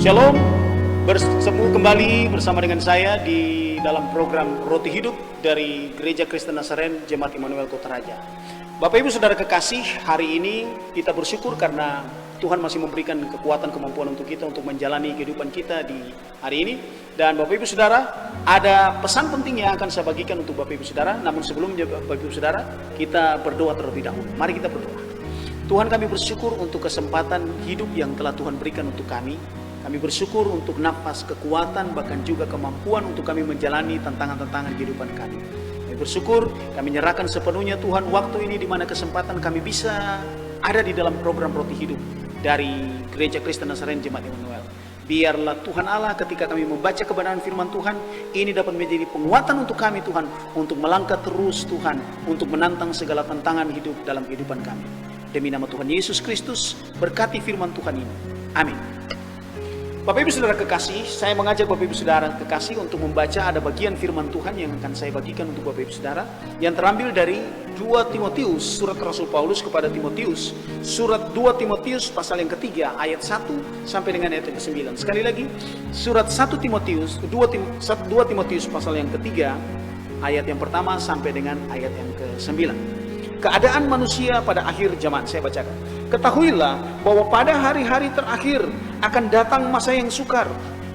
Shalom, bertemu kembali bersama dengan saya di dalam program Roti Hidup dari Gereja Kristen Nazaren Jemaat Immanuel Kota Raja. Bapak Ibu Saudara kekasih, hari ini kita bersyukur karena Tuhan masih memberikan kekuatan kemampuan untuk kita untuk menjalani kehidupan kita di hari ini. Dan Bapak Ibu Saudara, ada pesan penting yang akan saya bagikan untuk Bapak Ibu Saudara. Namun sebelumnya Bapak Ibu Saudara, kita berdoa terlebih dahulu. Mari kita berdoa. Tuhan, kami bersyukur untuk kesempatan hidup yang telah Tuhan berikan untuk kami. Kami bersyukur untuk nafas, kekuatan, bahkan juga kemampuan untuk kami menjalani tantangan-tantangan kehidupan kami. Kami bersyukur, kami nyerahkan sepenuhnya Tuhan waktu ini di mana kesempatan kami bisa ada di dalam program Roti Hidup dari Gereja Kristen Nazaren Jemaat Immanuel. Biarlah Tuhan Allah ketika kami membaca kebenaran firman Tuhan, ini dapat menjadi penguatan untuk kami Tuhan, untuk melangkah terus Tuhan, untuk menantang segala tantangan hidup dalam kehidupan kami. Demi nama Tuhan Yesus Kristus, berkati firman Tuhan ini. Amin. Bapak Ibu Saudara kekasih, saya mengajak Bapak Ibu Saudara kekasih untuk membaca ada bagian firman Tuhan yang akan saya bagikan untuk Bapak Ibu Saudara yang terambil dari 2 Timotius, surat Rasul Paulus kepada Timotius, surat 2 Timotius pasal yang ketiga ayat 1 sampai dengan ayat yang ke-9. Sekali lagi, surat 1 Timotius, 2 Timotius pasal yang ketiga ayat yang pertama sampai dengan ayat yang ke-9. Keadaan manusia pada akhir zaman, saya bacakan. Ketahuilah bahwa pada hari-hari terakhir akan datang masa yang sukar.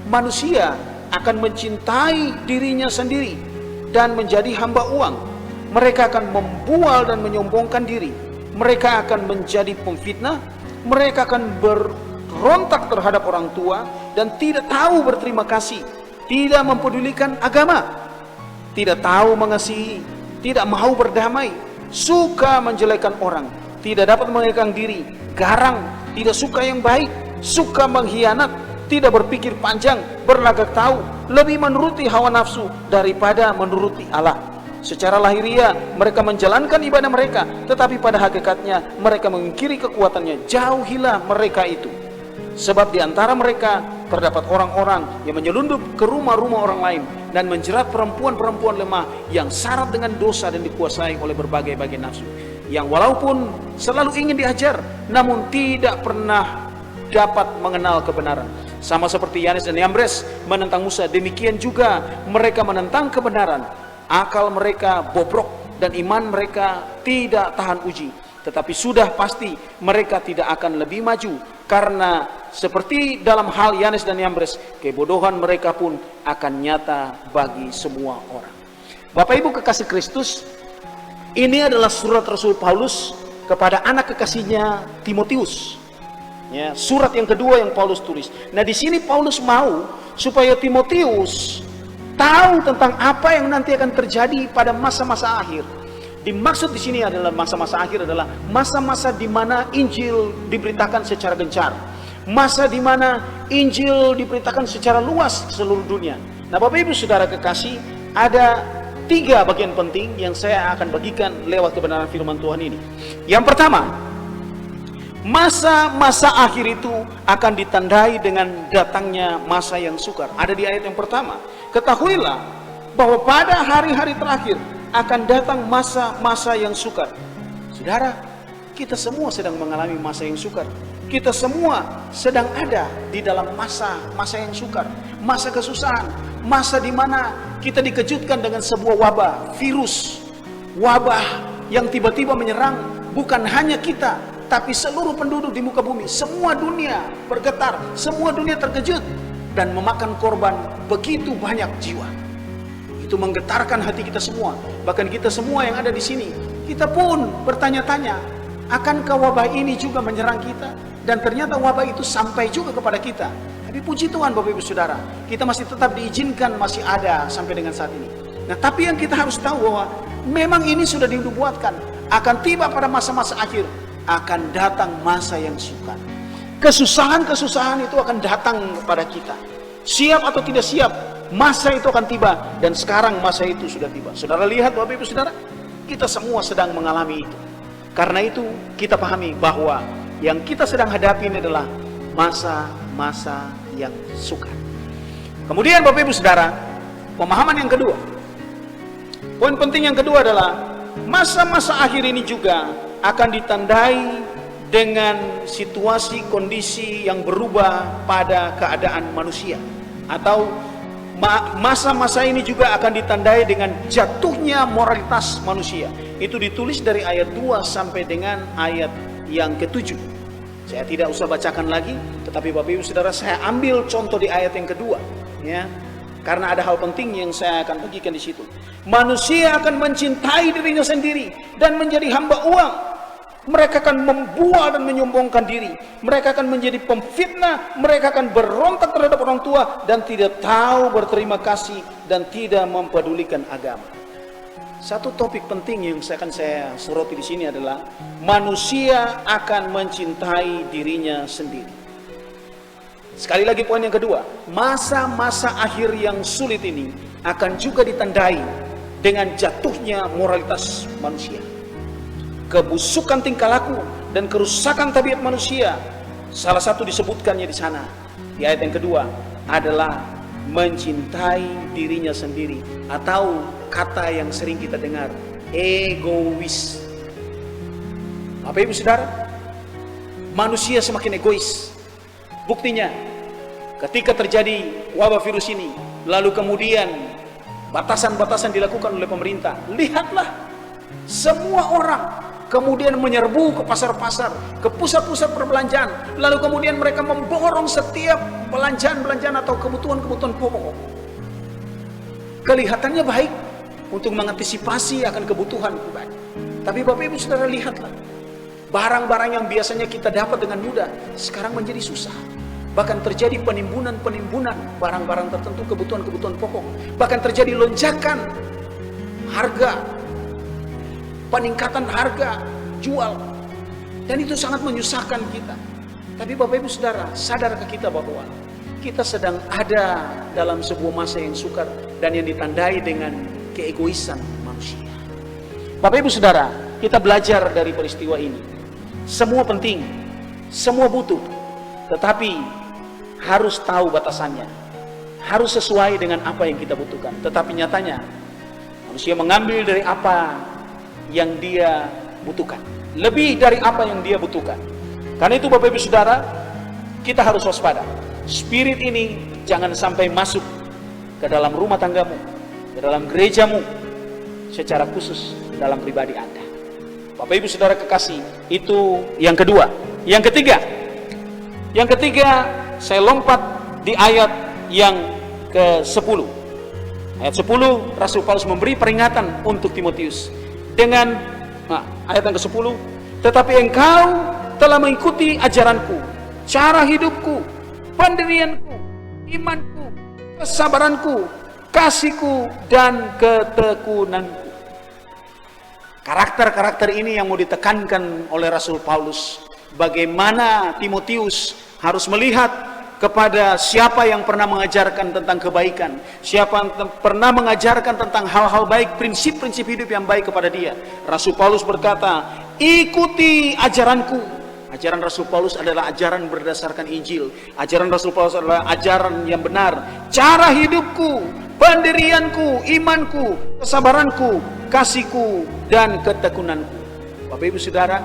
Manusia akan mencintai dirinya sendiri dan menjadi hamba uang. Mereka akan membual dan menyombongkan diri. Mereka akan menjadi pemfitnah. Mereka akan berontak terhadap orang tua dan tidak tahu berterima kasih, tidak mempedulikan agama, tidak tahu mengasihi, tidak mau berdamai, suka menjelekkan orang, tidak dapat mengendalikan diri, garang, tidak suka yang baik, suka mengkhianat, tidak berpikir panjang, berlagak tahu, lebih menuruti hawa nafsu daripada menuruti Allah. Secara lahiriah mereka menjalankan ibadah mereka, tetapi pada hakikatnya mereka mengingkari kekuatannya. Jauhilah mereka itu. Sebab di antara mereka terdapat orang-orang yang menyelundup ke rumah-rumah orang lain dan menjerat perempuan-perempuan lemah yang syarat dengan dosa dan dikuasai oleh berbagai-bagai nafsu, yang walaupun selalu ingin diajar, namun tidak pernah dapat mengenal kebenaran. Sama seperti Yanes dan Yambres menentang Musa, demikian juga mereka menentang kebenaran. Akal mereka bobrok dan iman mereka tidak tahan uji. Tetapi sudah pasti mereka tidak akan lebih maju, karena seperti dalam hal Yanes dan Yambres, kebodohan mereka pun akan nyata bagi semua orang. Bapak Ibu kekasih Kristus, ini adalah surat Rasul Paulus kepada anak kekasihnya Timotius. Ya, surat yang kedua yang Paulus tulis. Nah, di sini Paulus mau supaya Timotius tahu tentang apa yang nanti akan terjadi pada masa-masa akhir. Dimaksud di sini adalah masa-masa akhir adalah masa-masa di mana Injil diberitakan secara gencar, masa di mana Injil diberitakan secara luas seluruh dunia. Nah, Bapak Ibu Saudara kekasih, ada 3 bagian penting yang saya akan bagikan lewat kebenaran firman Tuhan ini. Yang pertama, masa-masa akhir itu akan ditandai dengan datangnya masa yang sukar. Ada di ayat yang pertama. Ketahuilah bahwa pada hari-hari terakhir akan datang masa-masa yang sukar. Saudara, kita semua sedang mengalami masa yang sukar. Kita semua sedang ada di dalam masa yang sukar, masa kesusahan, masa di mana kita dikejutkan dengan sebuah wabah, virus, wabah yang tiba-tiba menyerang bukan hanya kita, tapi seluruh penduduk di muka bumi. Semua dunia bergetar, semua dunia terkejut dan memakan korban begitu banyak jiwa. Itu menggetarkan hati kita semua. Bahkan kita semua yang ada di sini, kita pun bertanya-tanya, akankah wabah ini juga menyerang kita? Dan ternyata wabah itu sampai juga kepada kita. Tapi puji Tuhan Bapak Ibu Saudara, kita masih tetap diizinkan masih ada sampai dengan saat ini. Nah, tapi yang kita harus tahu bahwa Memang ini sudah dinubuatkan, akan tiba pada masa-masa akhir, akan datang masa yang sukar. Kesusahan-kesusahan itu akan datang kepada kita. Siap atau tidak siap, masa itu akan tiba. Dan sekarang masa itu sudah tiba. Saudara lihat Bapak Ibu Saudara, kita semua sedang mengalami itu. Karena itu kita pahami bahwa yang kita sedang hadapi ini adalah masa-masa yang sukar. Kemudian Bapak Ibu Saudara, pemahaman yang kedua, poin penting yang kedua adalah masa-masa akhir ini juga akan ditandai dengan situasi kondisi yang berubah pada keadaan manusia, atau masa-masa ini juga akan ditandai dengan jatuhnya moralitas manusia. Itu ditulis dari ayat 2 sampai dengan ayat yang ke-7. Saya tidak usah bacakan lagi, tetapi Bapak Ibu Saudara, saya ambil contoh di ayat yang kedua, ya, karena ada hal penting yang saya akan bagikan di situ. Manusia akan mencintai dirinya sendiri dan menjadi hamba uang. Mereka akan membual dan menyombongkan diri. Mereka akan menjadi pemfitnah. Mereka akan berontak terhadap orang tua dan tidak tahu berterima kasih dan tidak mempedulikan agama. Satu topik penting yang akan saya soroti di sini adalah manusia akan mencintai dirinya sendiri. Sekali lagi poin yang kedua, masa-masa akhir yang sulit ini akan juga ditandai dengan jatuhnya moralitas manusia. Kebusukan tingkah laku dan kerusakan tabiat manusia, salah satu disebutkannya di sana di ayat yang kedua adalah mencintai dirinya sendiri, atau kata yang sering kita dengar, egois. Bapak Ibu Saudara, manusia semakin egois. Buktinya, ketika terjadi wabah virus ini, lalu kemudian batasan-batasan dilakukan oleh pemerintah, lihatlah semua orang kemudian menyerbu ke pasar-pasar, ke pusat-pusat perbelanjaan, lalu kemudian mereka memborong setiap belanjaan-belanjaan atau kebutuhan-kebutuhan pokok. Kelihatannya baik untuk mengantisipasi akan kebutuhan pribadi. Tapi Bapak Ibu Saudara, lihatlah, barang-barang yang biasanya kita dapat dengan mudah sekarang menjadi susah. Bahkan terjadi penimbunan barang-barang tertentu, kebutuhan-kebutuhan pokok. Bahkan terjadi lonjakan harga, peningkatan harga jual, dan itu sangat menyusahkan kita. Tapi Bapak Ibu Saudara, sadarkah kita bahwa kita sedang ada dalam sebuah masa yang sukar dan yang ditandai dengan keegoisan manusia. Bapak Ibu Saudara, kita belajar dari peristiwa ini. Semua penting, semua butuh, tetapi harus tahu batasannya, harus sesuai dengan apa yang kita butuhkan. Tetapi nyatanya manusia mengambil dari apa yang dia butuhkan, lebih dari apa yang dia butuhkan. Karena itu Bapak Ibu Saudara, kita harus waspada. Spirit ini jangan sampai masuk ke dalam rumah tanggamu, ke dalam gerejamu, secara khusus dalam pribadi Anda. Bapak Ibu Saudara kekasih, itu yang kedua. Yang ketiga, saya lompat di ayat yang ke-10. Ayat 10, Rasul Paulus memberi peringatan untuk Timotius dengan ayat yang ke-10, tetapi engkau telah mengikuti ajaranku, cara hidupku, pendirianku, imanku, kesabaranku, kasihku, dan ketekunanku. Karakter-karakter ini yang mau ditekankan oleh Rasul Paulus. Bagaimana Timotius harus melihat kepada siapa yang pernah mengajarkan tentang kebaikan, siapa yang pernah mengajarkan tentang hal-hal baik, prinsip-prinsip hidup yang baik kepada dia. Rasul Paulus berkata, ikuti ajaranku. Ajaran Rasul Paulus adalah ajaran berdasarkan Injil. Ajaran Rasul Paulus adalah ajaran yang benar. Cara hidupku, pendirianku, imanku, kesabaranku, kasihku, dan ketekunanku. Bapak Ibu Saudara,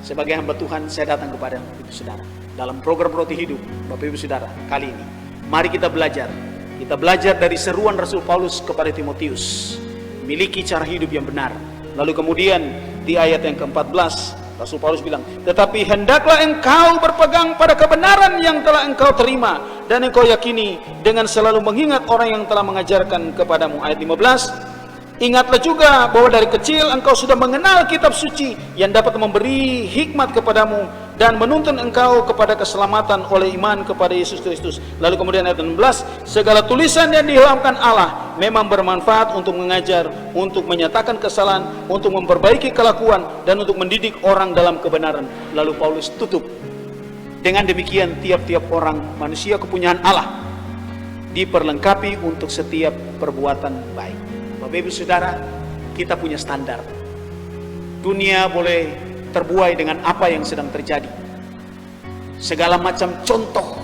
sebagai hamba Tuhan, saya datang kepada Ibu Saudara dalam program Roti Hidup. Bapak Ibu Saudara, kali ini mari kita belajar. Kita belajar dari seruan Rasul Paulus kepada Timotius, miliki cara hidup yang benar. Lalu kemudian di ayat yang ke-14, Rasul Paulus bilang, tetapi hendaklah engkau berpegang pada kebenaran yang telah engkau terima dan engkau yakini, dengan selalu mengingat orang yang telah mengajarkan kepadamu. Ayat 15, ingatlah juga bahwa dari kecil engkau sudah mengenal kitab suci yang dapat memberi hikmat kepadamu dan menuntun engkau kepada keselamatan oleh iman kepada Yesus Kristus. Lalu kemudian ayat 16, segala tulisan yang diilhamkan Allah memang bermanfaat untuk mengajar, untuk menyatakan kesalahan, untuk memperbaiki kelakuan, dan untuk mendidik orang dalam kebenaran. Lalu Paulus tutup, dengan demikian tiap-tiap orang manusia kepunyaan Allah diperlengkapi untuk setiap perbuatan baik. Bapak Ibu Saudara, kita punya standar. Dunia boleh terbuai dengan apa yang sedang terjadi. Segala macam contoh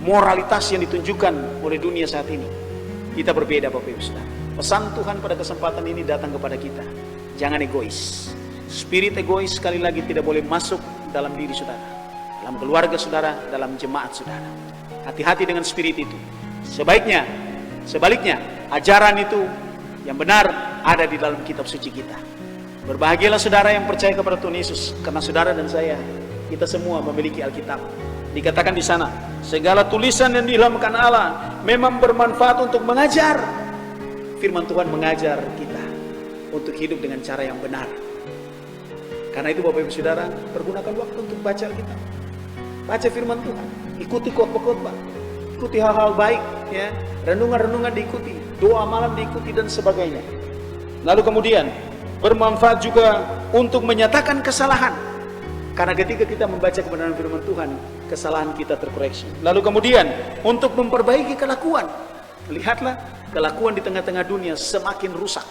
moralitas yang ditunjukkan oleh dunia saat ini. Kita berbeda Bapak Ibu Saudara. Pesan Tuhan pada kesempatan ini datang kepada kita. Jangan egois. Spirit egois sekali lagi tidak boleh masuk dalam diri saudara, dalam keluarga saudara, dalam jemaat saudara. Hati-hati dengan spirit itu. Sebaliknya, ajaran itu yang benar ada di dalam kitab suci kita. Berbahagialah saudara yang percaya kepada Tuhan Yesus, karena saudara dan saya, kita semua memiliki Alkitab. Dikatakan di sana, segala tulisan yang diilhamkan Allah memang bermanfaat untuk mengajar. Firman Tuhan mengajar kita untuk hidup dengan cara yang benar. Karena itu Bapak Ibu Saudara, pergunakan waktu untuk baca Alkitab. Baca firman Tuhan, ikuti khotbah-khotbah, ikuti hal-hal baik, ya, renungan-renungan diikuti, doa malam diikuti dan sebagainya. Lalu kemudian bermanfaat juga untuk menyatakan kesalahan. Karena ketika kita membaca kebenaran firman Tuhan, kesalahan kita terkoreksi. Lalu kemudian untuk memperbaiki kelakuan. Lihatlah, kelakuan di tengah-tengah dunia semakin rusak.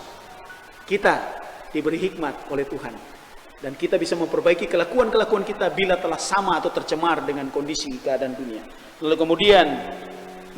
Kita diberi hikmat oleh Tuhan, dan kita bisa memperbaiki kelakuan-kelakuan kita bila telah sama atau tercemar dengan kondisi keadaan dunia. Lalu kemudian,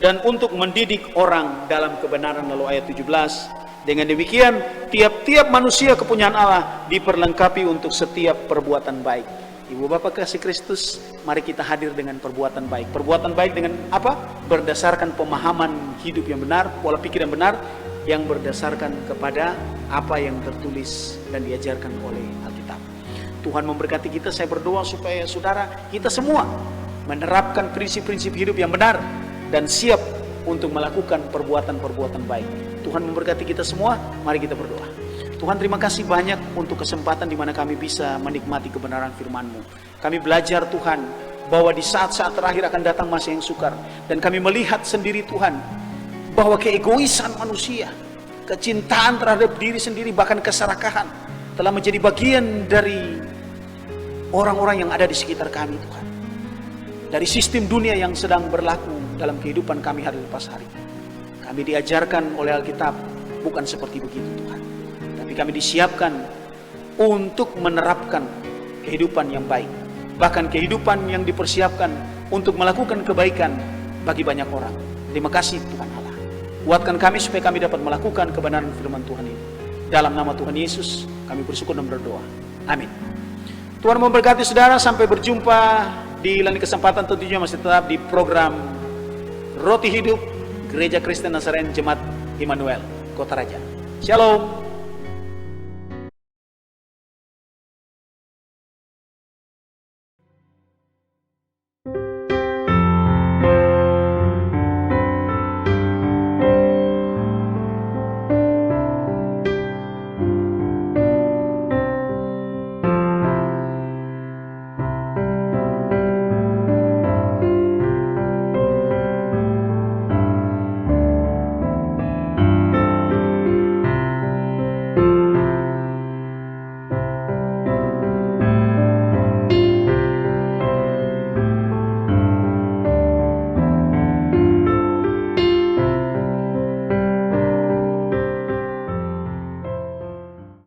dan untuk mendidik orang dalam kebenaran. Lalu ayat 17, dengan demikian tiap-tiap manusia kepunyaan Allah diperlengkapi untuk setiap perbuatan baik. Ibu Bapak kasih Kristus, mari kita hadir dengan perbuatan baik. Perbuatan baik dengan apa? Berdasarkan pemahaman hidup yang benar, pola pikir yang benar, yang berdasarkan kepada apa yang tertulis dan diajarkan oleh Alkitab. Tuhan memberkati kita. Saya berdoa supaya saudara, kita semua menerapkan prinsip-prinsip hidup yang benar dan siap untuk melakukan perbuatan-perbuatan baik. Tuhan memberkati kita semua. Mari kita berdoa. Tuhan, terima kasih banyak untuk kesempatan di mana kami bisa menikmati kebenaran firman-Mu. Kami belajar Tuhan bahwa di saat-saat terakhir akan datang masa yang sukar, dan kami melihat sendiri Tuhan bahwa keegoisan manusia, kecintaan terhadap diri sendiri, bahkan keserakahan telah menjadi bagian dari orang-orang yang ada di sekitar kami Tuhan. Dari sistem dunia yang sedang berlaku dalam kehidupan kami hari lepas hari. Kami diajarkan oleh Alkitab bukan seperti begitu Tuhan. Tapi kami disiapkan untuk menerapkan kehidupan yang baik. Bahkan kehidupan yang dipersiapkan untuk melakukan kebaikan bagi banyak orang. Terima kasih Tuhan Allah. Kuatkan kami supaya kami dapat melakukan kebenaran firman Tuhan ini. Dalam nama Tuhan Yesus kami bersyukur dan berdoa. Amin. Tuhan memberkati saudara. Sampai berjumpa di lain kesempatan, tentunya masih tetap di program Roti Hidup Gereja Kristen Nazaren Jemaat Immanuel Kota Raja. Shalom.